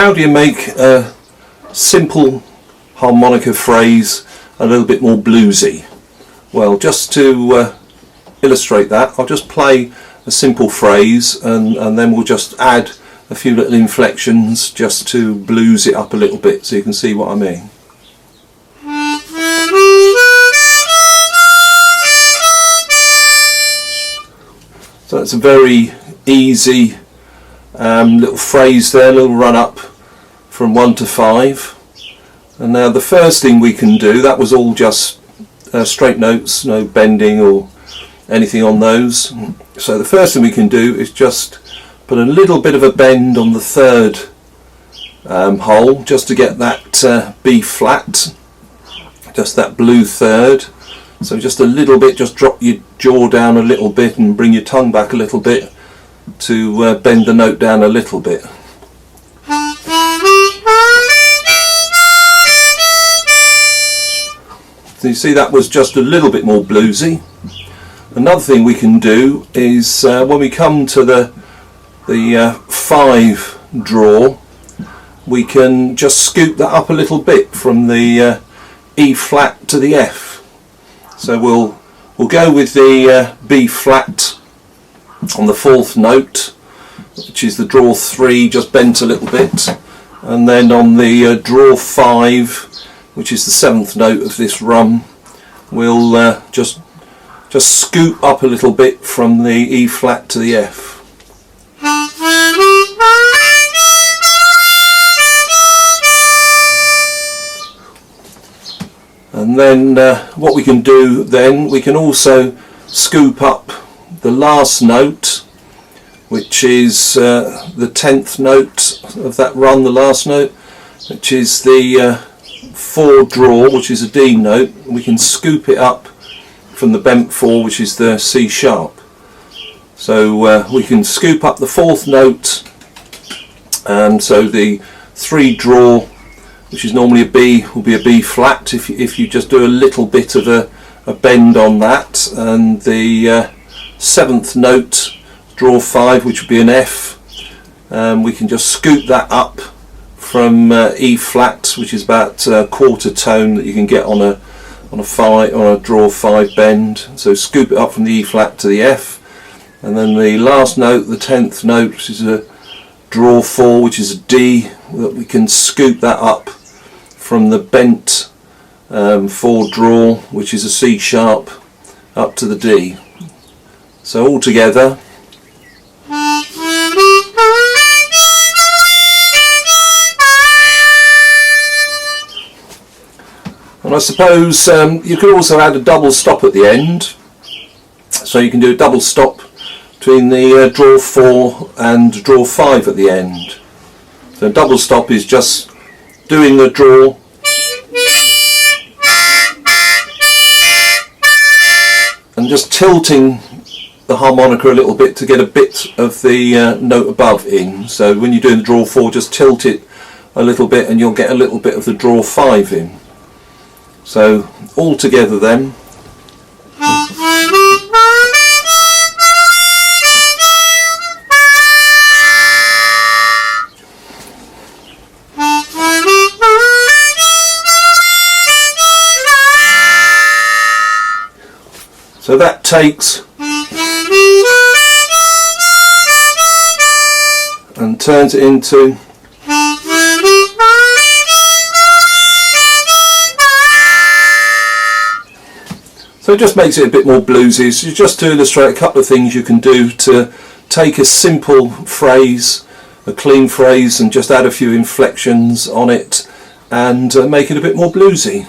how do you make a simple harmonica phrase a little bit more bluesy? Well, just to illustrate that, I'll just play a simple phrase and then we'll just add a few little inflections just to blues it up a little bit so you can see what I mean. So it's a very easy little phrase there, a little run up from 1 to 5. And now the first thing we can do, that was all just straight notes, no bending or anything on those. So the first thing we can do is just put a little bit of a bend on the third hole, just to get that B flat, just that blue third. So just a little bit, just drop your jaw down a little bit and bring your tongue back a little bit to bend the note down a little bit. So you see that was just a little bit more bluesy. Another thing we can do is when we come to the 5 draw, we can just scoop that up a little bit from the E flat to the F. So we'll go with the B flat on the 4th note, which is the draw 3, just bent a little bit, and then on the draw 5, which is the 7th note of this run, we'll just scoop up a little bit from the E flat to the F. And then what we can do then, we can also scoop up the last note, which is the 10th note of that run, the last note, which is the 4 draw, which is a D note. We can scoop it up from the bent 4, which is the C sharp. So we can scoop up the 4th note, and so the 3 draw, which is normally a B, will be a B flat if you just do a little bit of a bend on that, and the 7th note, draw 5, which would be an F, we can just scoop that up from E flat, which is about a quarter tone that you can get on a draw 5 bend. So scoop it up from the E flat to the F, and then the last note, the 10th note, which is a draw 4, which is a D, that we can scoop that up from the bent 4 draw, which is a C sharp, up to the D. So all together. And I suppose you could also add a double stop at the end, so you can do a double stop between the draw 4 and draw 5 at the end. So a double stop is just doing the draw and just tilting the harmonica a little bit to get a bit of the note above in. So when you're doing the draw 4, just tilt it a little bit and you'll get a little bit of the draw 5 in. So all together then. So that takes and turns it into . So it just makes it a bit more bluesy. So just to illustrate a couple of things you can do to take a simple phrase, a clean phrase, and just add a few inflections on it and make it a bit more bluesy.